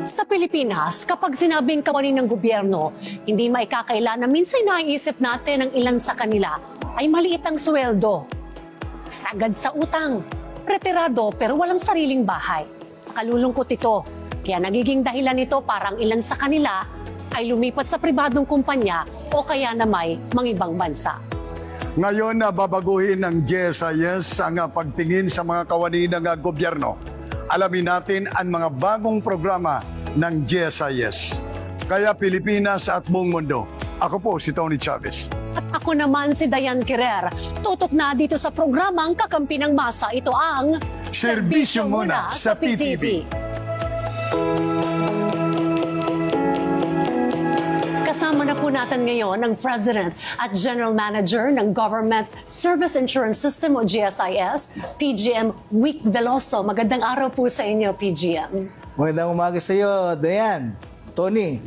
Sa Pilipinas, kapag sinabing kawani ng gobyerno, hindi maikakaila na minsan naiisip natin ang ilan sa kanila ay maliit ang sweldo. Sagad sa utang, retirado pero walang sariling bahay. Kalulungkot ito, kaya nagiging dahilan ito parang ilan sa kanila ay lumipat sa pribadong kumpanya o kaya na may mangibang bansa. Ngayon na babaguhin ng GSIS ang pagtingin sa mga kawani ng gobyerno. Alamin natin ang mga bagong programa ng GSIS. Kaya Pilipinas at buong mundo. Ako po si Tony Chavez. At ako naman si Diane Querer. Tutok na dito sa programang Kakampi ng Masa. Ito ang Serbisyo Muna sa PTV. Kasama na po natin ngayon ang President at General Manager ng Government Service Insurance System o GSIS, PGM Wick Veloso. Magandang araw po sa inyo, PGM. Magandang umaga sa iyo, Diane, Tony.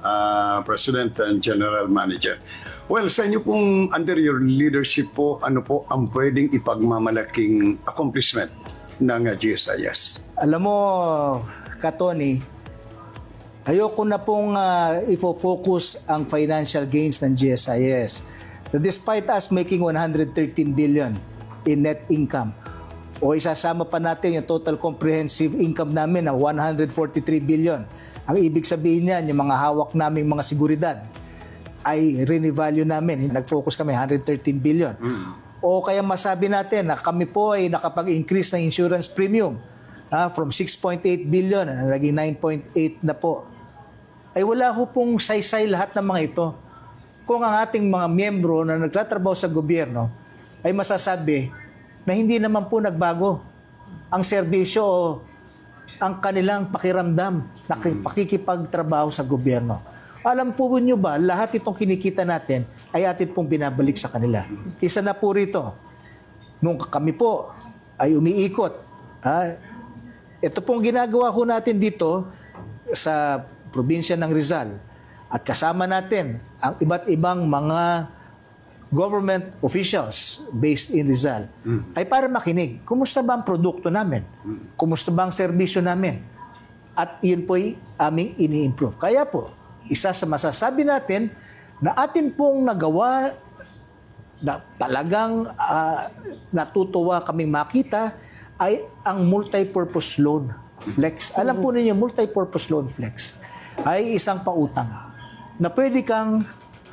President and General Manager. Well, sa inyo pong under your leadership po, ano po ang pwedeng ipagmamalaking accomplishment ng GSIS? Alam mo, Tony, ayoko na pong ifo-focus ang financial gains ng GSIS. Despite us making 113 billion in net income, o isasama pa natin yung total comprehensive income namin na 143 billion. Ang ibig sabihin niyan, yung mga hawak naming mga seguridad ay renevalue namin. Nag-focus kami 113 billion. O kaya masabi natin na kami po ay nakapag-increase ng insurance premium from 6.8 billion na naging 9.8 na po. Ay wala ho pong saysay lahat ng mga ito. Kung ang ating mga miyembro na nagtatrabaho sa gobyerno ay masasabi na hindi naman po nagbago ang serbisyo o ang kanilang pakiramdam na pakikipagtrabaho sa gobyerno. Alam po niyo ba, lahat itong kinikita natin ay atin pong binabalik sa kanila. Isa na po rito, nung kami po ay umiikot, ito pong ginagawa ho natin dito sa probinsya ng Rizal at kasama natin ang iba't ibang mga government officials based in Rizal ay para makinig. Kumusta ba ang produkto namin? Kumusta ba ang serbisyo namin? At yun po ay aming ini-improve. Kaya po, isa sa masasabi natin na atin pong nagawa na talagang natutuwa kaming makita ay ang multi-purpose loan flex. Alam po ninyo, multi-purpose loan flex ay isang pautang na pwede kang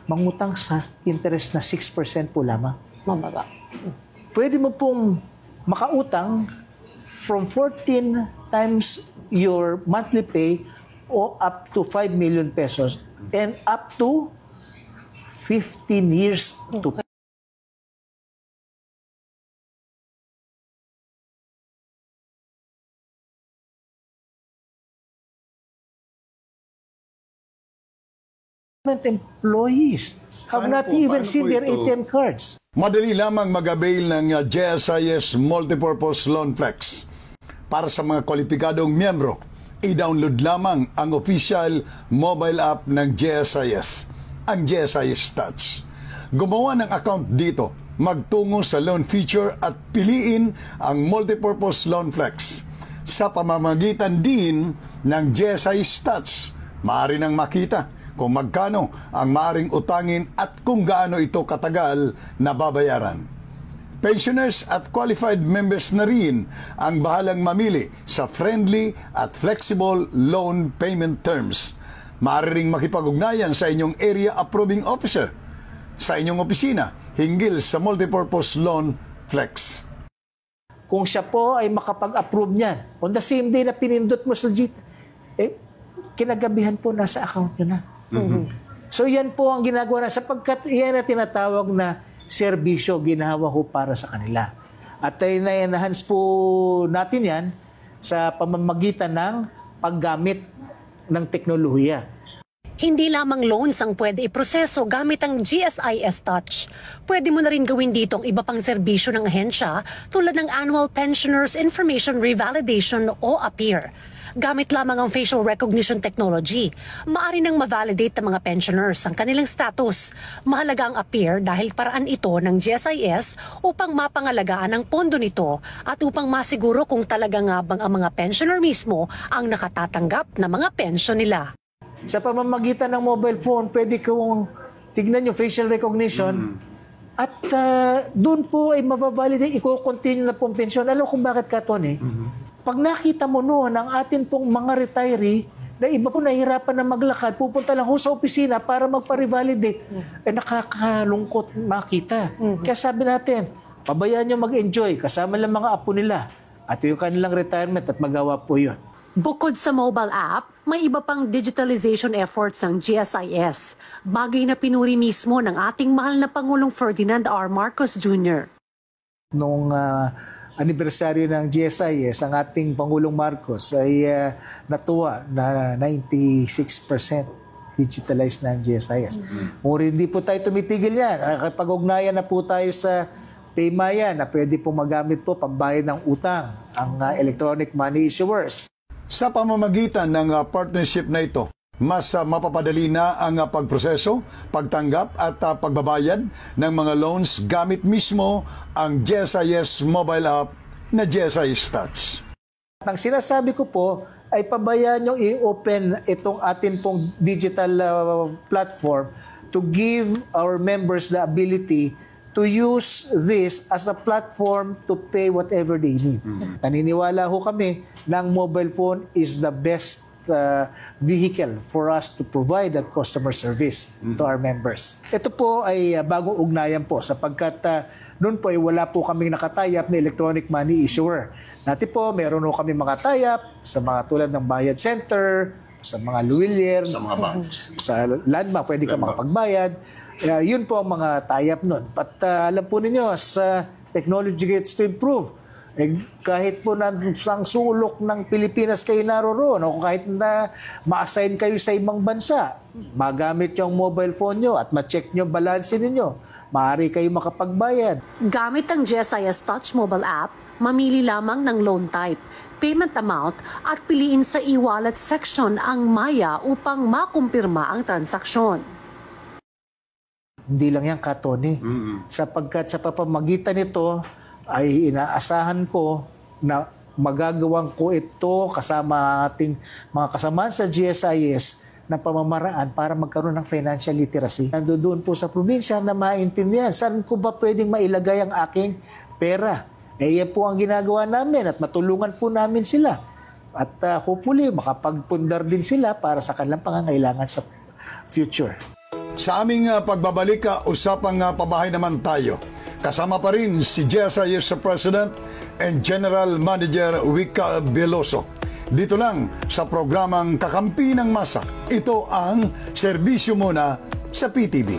mangutang sa interest na 6% po lamang. Mababa. Pwede mo pong makautang from 14 times your monthly pay o up to 5 million pesos and up to 15 years to employees have not even seen their ATM cards. Madali lamang mag-avail ng GSIS Multipurpose Loan Flex. Para sa mga kwalipikadong miyembro, i-download lamang ang official mobile app ng GSIS, ang GSIS Touch. Gumawa ng account dito, magtungo sa loan feature at piliin ang Multipurpose Loan Flex. Sa pamamagitan din ng GSIS Touch, maaari nang makita kung magkano ang maaring utangin at kung gaano ito katagal na babayaran. Pensioners at qualified members na rin ang bahalang mamili sa friendly at flexible loan payment terms. Maaari ring makipag-ugnayan sa inyong area approving officer sa inyong opisina hinggil sa multipurpose loan flex. Kung siya po ay makapag-approve niyan, on the same day na pinindot mo sa kinagabihan po nasa account nyo na. So yan po ang ginagawa na sapagkat yan na tinatawag na serbisyo ginawa ho para sa kanila. At na-enhance po natin yan sa pamamagitan ng paggamit ng teknolohiya. Hindi lamang loans ang pwede iproseso gamit ang GSIS Touch. Pwede mo na rin gawin dito ang iba pang serbisyo ng ahensya tulad ng Annual Pensioners Information Revalidation o APIR. Gamit lamang ang facial recognition technology, maaari nang ma-validate ng mga pensioners ang kanilang status. Mahalaga ang appear dahil paraan ito ng GSIS upang mapangalagaan ang pondo nito at upang masiguro kung talaga nga bang ang mga pensioner mismo ang nakatatanggap ng mga pensyon nila. Sa pamamagitan ng mobile phone, pwede kong tignan yung facial recognition at doon po ay mababalidate, i-continue na pong pensyon. Alam kung bakit ka, Tony? Pag nakita mo noon ang atin pong mga retiree na iba po nahihirapan na maglakad, pupunta lang ho sa opisina para magpa-revalidate, nakakalungkot makita. Kaya sabi natin, pabayaan nyo mag-enjoy kasama lang mga apo nila at yung kanilang retirement at magawa po yun. Bukod sa mobile app, may iba pang digitalization efforts ng GSIS, bagay na pinuri mismo ng ating mahal na Pangulong Ferdinand R. Marcos Jr. Noong anibersaryo ng GSIS, ang ating Pangulong Marcos ay natuwa na 96% digitalized na ang GSIS. Ngunit hindi po tayo tumitigil yan. Nakapag-ugnayan na po tayo sa Paymaya na pwede po magamit po pambayad ng utang ang electronic money issuers. Sa pamamagitan ng partnership na ito, mas mapapadali na ang pagproseso, pagtanggap at pagbabayad ng mga loans gamit mismo ang GSIS mobile app na GSIS Touch. Ang sinasabi ko po ay pabayaan nyo i-open itong atin pong digital platform to give our members the ability to use this as a platform to pay whatever they need. Naniniwala ho kami na ang mobile phone is the best vehicle for us to provide that customer service to our members. Ito po ay bagong ugnayan po sapagkat noon po ay wala po kaming nakatayap na electronic money issuer. Dati po meron ho kami mga tayap sa mga tulad ng Bayad Center, sa mga Luwilier, Sa mga banks. sa Landmark, pwede ka makapagbayad. Yun po ang mga tie-up nun. But alam po ninyo, sa technology gets to improve. Kahit po sa sulok ng Pilipinas kayo naroroon, o kahit na ma-assign kayo sa ibang bansa, magamit yung mobile phone nyo at ma-check nyo balance ninyo, maaari kayo makapagbayad. Gamit ang GSIS Touch mobile app, mamili lamang ng loan type, payment amount at piliin sa e-wallet section ang Maya upang makumpirma ang transaksyon. Hindi lang yan, Tony. Sapagkat sa pamamagitan nito ay inaasahan ko na magagawang ko ito kasama ating mga kasamaan sa GSIS na pamamaraan para magkaroon ng financial literacy. Nandoon po sa probinsya na maintindihan saan ko ba pwedeng mailagay ang aking pera. Yan po ang ginagawa namin at matulungan po namin sila. At hopefully makapagpundar din sila para sa kanilang pangangailangan sa future. Sa aming pagbabalik, usapang pabahay naman tayo. Kasama pa rin si GSIS President and General Manager Wika Veloso. Dito lang sa programang Kakampi ng Masa. Ito ang Serbisyo Muna sa PTV.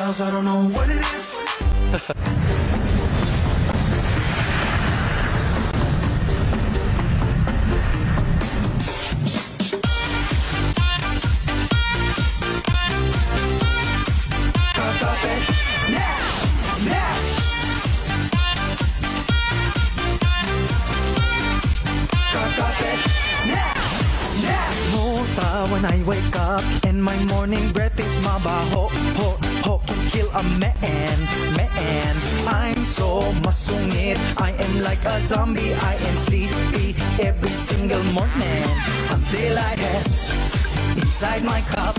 I don't know what it is. When I wake up and my morning breath is mabaho, ho, ho, can kill a man. I'm so masungit, I am like a zombie, I am sleepy every single morning until I have inside my cup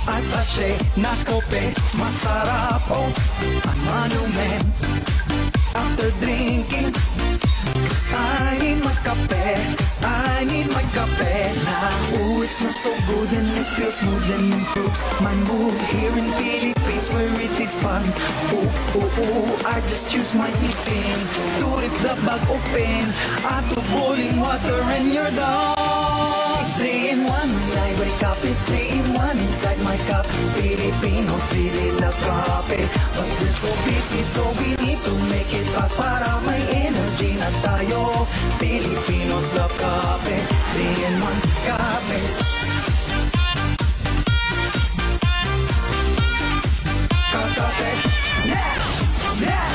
a sachet na kope, masarap, oh, a monument after drinking. I need my cafe, I need my cafe now. Ooh, it smells so good and it feels smooth and improves my mood here in Philippines where it is fun. Ooh, ooh, ooh, I just choose my eating to rip the bag open, add to boiling water and you're done. It's 3 in 1, when I wake up it's 3 in 1 inside my cup. Filipinos really love coffee, but we're so busy so we need to make it fast para may energy na tayo. Filipinos love coffee, 3 in 1 coffee. Coffee, yeah, yeah.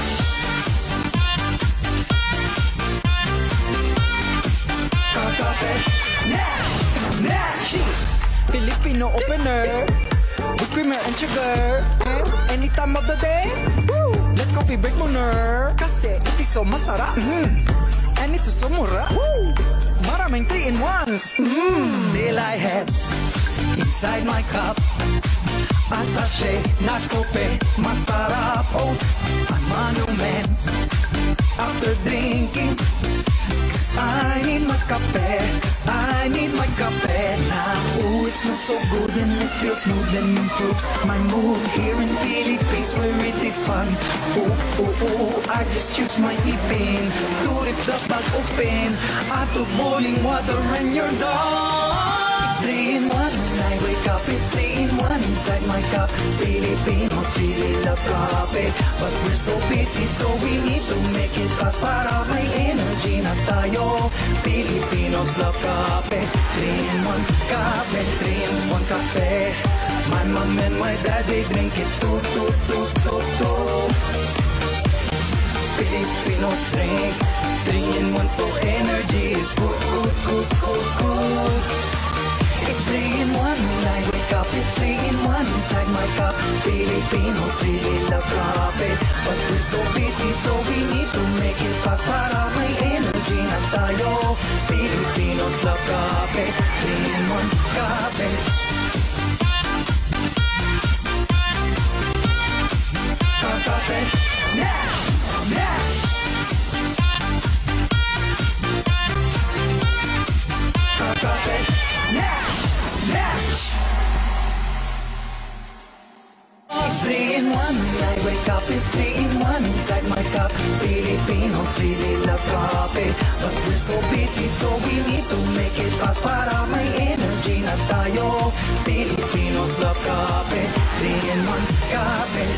Filipino opener with creamer and sugar. Any time of the day, woo! Let's coffee break muna. Kasi ito so masarap. And ito so mura. Woo! Maraming 3-in-1s. Till I had inside my cup a sachet na kope. Masarap. Oh, I'm a new man after drinking. I need my cafe, I need my cafe now. Ooh, it smells so good and it feels smooth and improves my mood here in Philippines where it is fun. Ooh, ooh, ooh, I just use my ipin to rip the bag open. I put boiling water and you're done. It's 3-in-1 when I wake up, it's 3-in-1 inside my cup. Filipinos really love coffee, but we're so busy so we need to make it fast para may energy na tayo. Filipinos love coffee, 3-in-1 cafe, 3-in-1 cafe. My mom and my dad, they drink it too, too, too, too, too. Filipinos drink 3-in-1 so energy is good, good, good, good, good. It's 3-in-1 when I wake up, it's 3-in-1 inside my cup. Filipinos really love coffee, but we're so busy so we need to make it fast para may energy na tayo. Filipinos love coffee, 3-in-1 coffee. Coffee, yeah, yeah. Coffee, yeah, yeah. It's 3-in-1 when I wake up, it's 3-in-1 inside my cup. Filipinos really love coffee, but we're so busy so we need to make it fast para may energy na tayo. Filipinos love coffee, 3-in-1 coffee.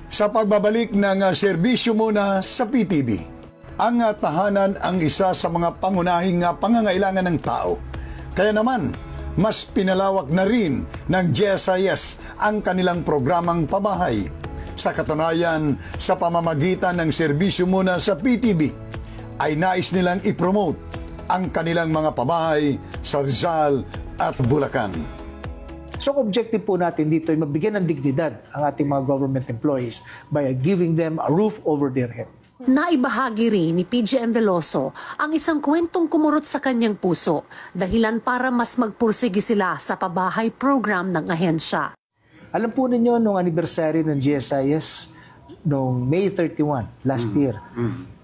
Sa pagbabalik ng serbisyo muna sa PTV, ang tahanan ang isa sa mga pangunahing pangangailangan ng tao. Kaya naman, mas pinalawak na rin ng GSIS ang kanilang programang pabahay. Sa katunayan, sa pamamagitan ng serbisyo muna sa PTV, ay nais nilang ipromote ang kanilang mga pabahay sa Rizal at Bulacan. So, ang objective po natin dito ay mabigyan ng dignidad ang ating mga government employees by giving them a roof over their head. Naibahagi rin ni PGM Veloso ang isang kwentong kumurot sa kanyang puso, dahilan para mas magpursige sila sa pabahay program ng ahensya. Alam po ninyo, nung anniversary ng GSIS, noong May 31 last year,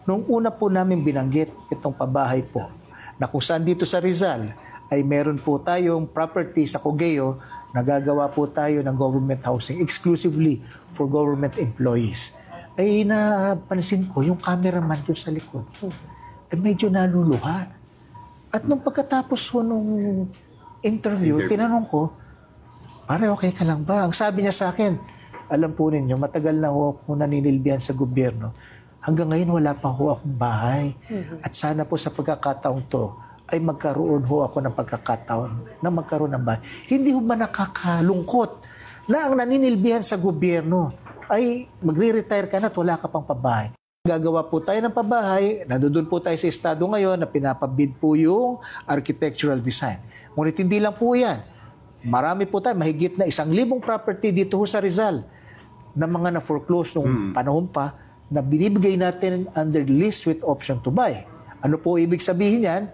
nung una po namin binanggit itong pabahay po, na kung saan dito sa Rizal, ay meron po tayong property sa Cogeo na gagawa po tayo ng government housing exclusively for government employees. Ay napansin ko yung cameraman doon sa likod. Ay medyo naluluha. At nung pagkatapos ko nung interview, tinanong ko, pare okay ka lang ba? Ang sabi niya sa akin, alam po ninyo, matagal na ho ako naninilbihan sa gobyerno. Hanggang ngayon wala pa ho akong bahay. At sana po sa pagkakataong to, ay magkaroon ho ako ng pagkakataon na magkaroon ng bahay. Hindi ho ba nakakalungkot na ang naninilbihan sa gobyerno ay magre-retire ka na at wala ka pang pabahay. Gagawa po tayo ng pabahay, nandoon po tayo sa estado ngayon na pinapabid po yung architectural design. Ngunit hindi lang po yan. Marami po tayo, mahigit na 1,000 property dito ho sa Rizal na mga na-foreclose nung panahon pa na binibigay natin under lease with option to buy. Ano po ibig sabihin yan?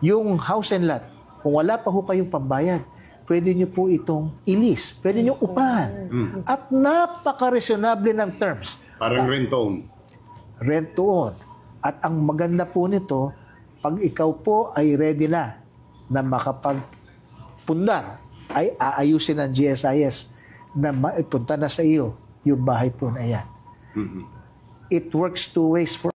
Yung house and lot, kung wala pa ho kayong pambayad, pwede nyo po itong i-lease. Pwede nyo upahan. At napaka-reasonable ng terms. Parang rent-to-own. Rent-to-own. At ang maganda po nito, pag ikaw po ay ready na makapagpundar, ay aayusin ng GSIS na maipunta na sa iyo yung bahay po na yan. It works two ways for